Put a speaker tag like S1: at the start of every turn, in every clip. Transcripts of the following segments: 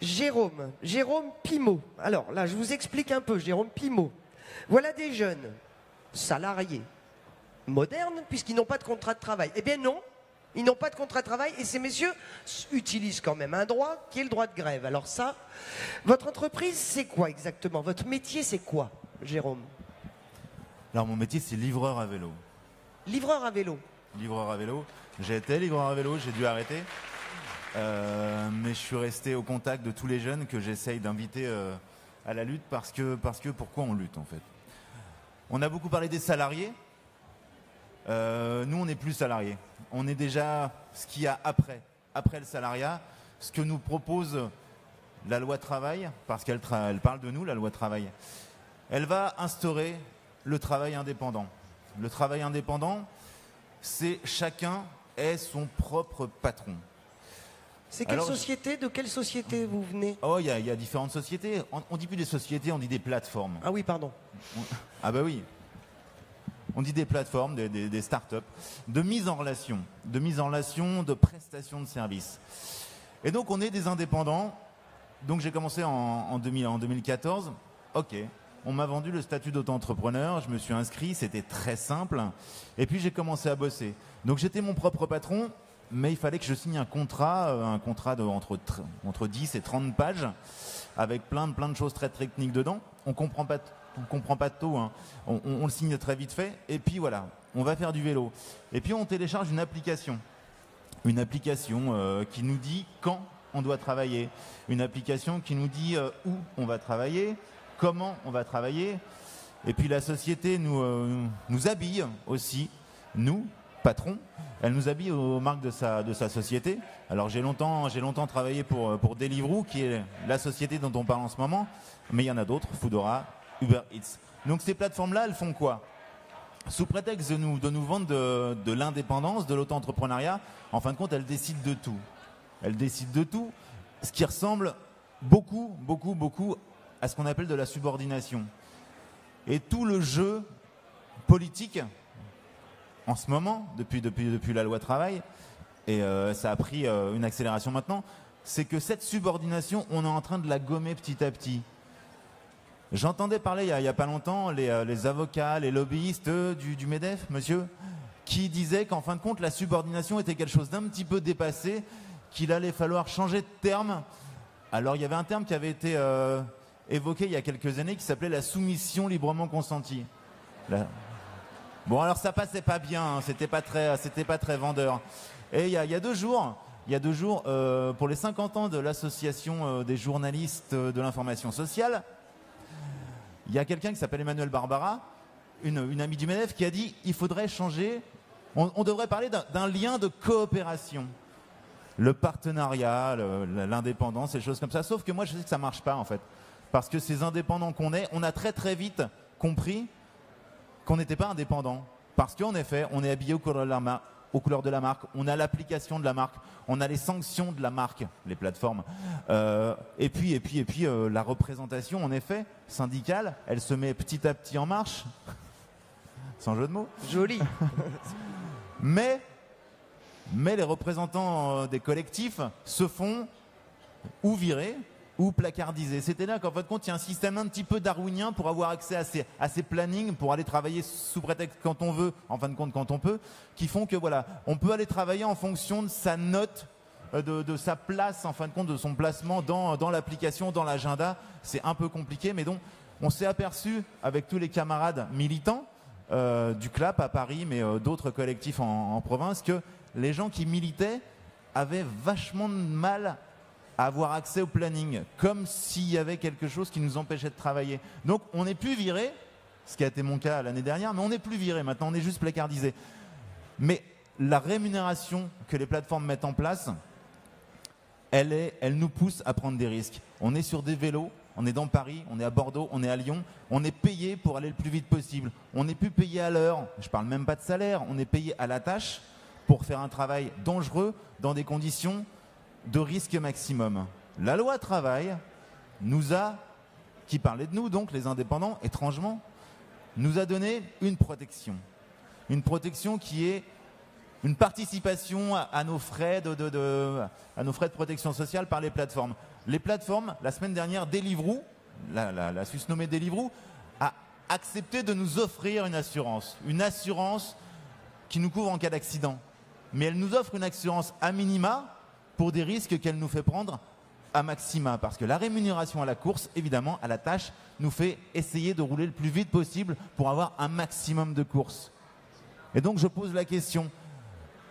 S1: Jérôme Pimaud. Alors là, je vous explique un peu, Jérôme Pimaud. Voilà des jeunes salariés modernes, puisqu'ils n'ont pas de contrat de travail. Eh bien non, ils n'ont pas de contrat de travail, et ces messieurs utilisent quand même un droit qui est le droit de grève. Alors ça, votre entreprise, c'est quoi exactement? Votre métier, c'est quoi, Jérôme?
S2: Alors mon métier, c'est livreur à vélo.
S1: Livreur à vélo.
S2: Livreur à vélo. J'ai été livreur à vélo, j'ai dû arrêter. Mais je suis resté au contact de tous les jeunes que j'essaye d'inviter à la lutte parce que pourquoi on lutte en fait. On a beaucoup parlé des salariés. Nous, on n'est plus salariés. On est déjà ce qu'il y a après le salariat, ce que nous propose la loi travail, parce qu'elle parle de nous, la loi travail. Elle va instaurer le travail indépendant. Le travail indépendant, c'est chacun est son propre patron.
S1: C'est quelle société? De quelle société vous venez?
S2: Oh, il y a différentes sociétés. On dit plus des sociétés, on dit des plateformes.
S1: Ah oui, pardon.
S2: Ah bah oui. On dit des plateformes, des start-up, de mise en relation, de prestation de services. Et donc on est des indépendants. Donc j'ai commencé en 2014. Ok. On m'a vendu le statut d'auto-entrepreneur, je me suis inscrit, c'était très simple. Et puis j'ai commencé à bosser. Donc j'étais mon propre patron, mais il fallait que je signe un contrat entre 10 et 30 pages, avec plein de choses très techniques dedans. On comprend pas tout, hein. On le signe très vite fait. Et puis voilà, on va faire du vélo. Et puis on télécharge une application. Une application qui nous dit quand on doit travailler. Une application qui nous dit où on va travailler, comment on va travailler. Et puis la société nous habille aussi, nous, patrons. Elle nous habille aux marques de sa société. Alors j'ai longtemps travaillé pour Deliveroo, qui est la société dont on parle en ce moment. Mais il y en a d'autres, Foodora, Uber Eats. Donc ces plateformes-là, elles font quoi? Sous prétexte de nous vendre de l'indépendance, de l'auto-entrepreneuriat, en fin de compte, elles décident de tout. Elles décident de tout, ce qui ressemble beaucoup à ce qu'on appelle de la subordination. Et tout le jeu politique, en ce moment, depuis la loi travail, et ça a pris une accélération maintenant, c'est que cette subordination, on est en train de la gommer petit à petit. J'entendais parler il y a pas longtemps les avocats, les lobbyistes du MEDEF, monsieur, qui disaient qu'en fin de compte, la subordination était quelque chose d'un petit peu dépassé, qu'il allait falloir changer de terme. Alors il y avait un terme qui avait été évoqué il y a quelques années qui s'appelait la soumission librement consentie. Bon, alors ça passait pas bien, hein, c'était pas très vendeur. Et il y a 2 jours, pour les 50 ans de l'association des journalistes de l'information sociale, il y a quelqu'un qui s'appelle Emmanuel Barbara, une amie du MEDEF, qui a dit il faudrait changer, on devrait parler d'un lien de coopération. Le partenariat, l'indépendance, et des choses comme ça. Sauf que moi, je sais que ça marche pas, en fait. Parce que ces indépendants qu'on est, on a très très vite compris qu'on n'était pas indépendants. Parce qu'en effet, on est habillé aux couleurs de la marque, on a l'application de la marque, on a les sanctions de la marque, les plateformes. Et puis, la représentation, en effet, syndicale, elle se met petit à petit en marche. Sans jeu de mots.
S1: Joli.
S2: Mais les représentants des collectifs se font ou virer ou placardiser. C'était là qu'en fin de compte, il y a un système un petit peu darwinien pour avoir accès à ces plannings, pour aller travailler sous prétexte quand on veut, en fin de compte quand on peut, qui font que voilà, on peut aller travailler en fonction de sa note, de sa place, en fin de compte, de son placement dans l'application, dans l'agenda. C'est un peu compliqué, mais donc on s'est aperçu avec tous les camarades militants du CLAP à Paris, mais d'autres collectifs en province, que les gens qui militaient avaient vachement de mal à avoir accès au planning, comme s'il y avait quelque chose qui nous empêchait de travailler. Donc on n'est plus viré, ce qui a été mon cas l'année dernière, mais on n'est plus viré, maintenant on est juste placardisé. Mais la rémunération que les plateformes mettent en place, elle nous pousse à prendre des risques. On est sur des vélos, on est dans Paris, on est à Bordeaux, on est à Lyon, on est payé pour aller le plus vite possible. On n'est plus payé à l'heure, je parle même pas de salaire, on est payé à la tâche pour faire un travail dangereux dans des conditions de risque maximum. La loi travail qui parlait de nous, donc les indépendants, étrangement, nous a donné une protection. Une protection qui est une participation à nos frais de protection sociale par les plateformes. Les plateformes, la semaine dernière, Deliveroo, la susnommée Deliveroo, a accepté de nous offrir une assurance qui nous couvre en cas d'accident. Mais elle nous offre une assurance à minima pour des risques qu'elle nous fait prendre à maxima. Parce que la rémunération à la course, évidemment, à la tâche, nous fait essayer de rouler le plus vite possible pour avoir un maximum de courses. Et donc je pose la question.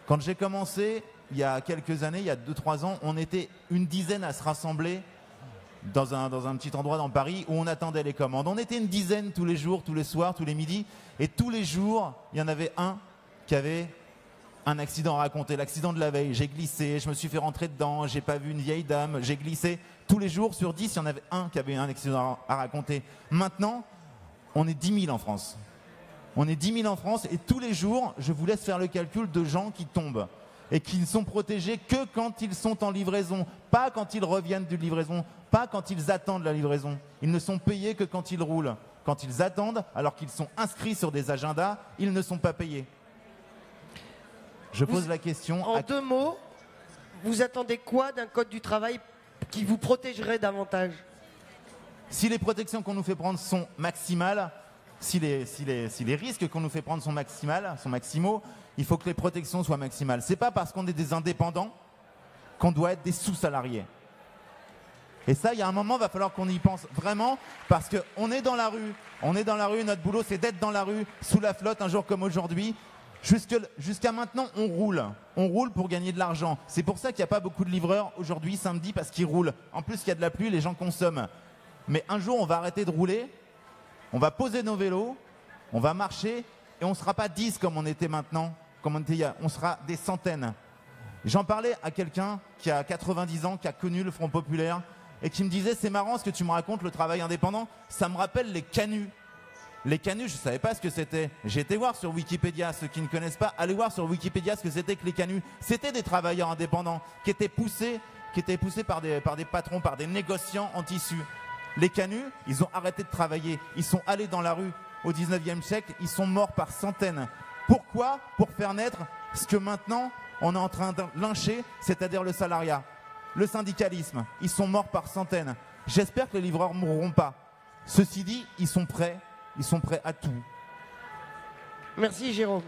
S2: Quand j'ai commencé, il y a quelques années, il y a 2-3 ans, on était une dizaine à se rassembler dans un petit endroit dans Paris où on attendait les commandes. On était une dizaine tous les jours, tous les soirs, tous les midis. Et tous les jours, il y en avait un qui avait un accident à raconter, l'accident de la veille. J'ai glissé, je me suis fait rentrer dedans, j'ai pas vu une vieille dame, j'ai glissé. Tous les jours, sur 10, il y en avait un qui avait un accident à raconter. Maintenant, on est 10 000 en France. On est 10 000 en France et tous les jours, je vous laisse faire le calcul de gens qui tombent et qui ne sont protégés que quand ils sont en livraison, pas quand ils reviennent de livraison, pas quand ils attendent la livraison. Ils ne sont payés que quand ils roulent. Quand ils attendent, alors qu'ils sont inscrits sur des agendas, ils ne sont pas payés. Je pose la question.
S1: En 2 mots, vous attendez quoi d'un code du travail qui vous protégerait davantage?
S2: Si les protections qu'on nous fait prendre sont maximales, si les risques qu'on nous fait prendre sont maximaux, il faut que les protections soient maximales. C'est pas parce qu'on est des indépendants qu'on doit être des sous-salariés. Et ça, il y a un moment, il va falloir qu'on y pense vraiment, parce qu'on est dans la rue. On est dans la rue, notre boulot, c'est d'être dans la rue, sous la flotte, un jour comme aujourd'hui. Jusqu'à maintenant, on roule. On roule pour gagner de l'argent. C'est pour ça qu'il n'y a pas beaucoup de livreurs aujourd'hui, samedi, parce qu'ils roulent. En plus, il y a de la pluie, les gens consomment. Mais un jour, on va arrêter de rouler, on va poser nos vélos, on va marcher, et on ne sera pas 10 comme on était maintenant, comme on était hier. On sera des centaines. J'en parlais à quelqu'un qui a 90 ans, qui a connu le Front Populaire, et qui me disait, c'est marrant ce que tu me racontes, le travail indépendant, ça me rappelle les canuts. Les canuts, je ne savais pas ce que c'était. J'ai été voir sur Wikipédia, ceux qui ne connaissent pas, allez voir sur Wikipédia ce que c'était que les canuts. C'était des travailleurs indépendants qui étaient poussés par des patrons, par des négociants en tissu. Les canuts, ils ont arrêté de travailler. Ils sont allés dans la rue au 19e siècle, ils sont morts par centaines. Pourquoi? Pour faire naître ce que maintenant on est en train de lyncher, c'est-à-dire le salariat, le syndicalisme. Ils sont morts par centaines. J'espère que les livreurs ne mourront pas. Ceci dit, ils sont prêts à tout.
S1: Merci Jérôme.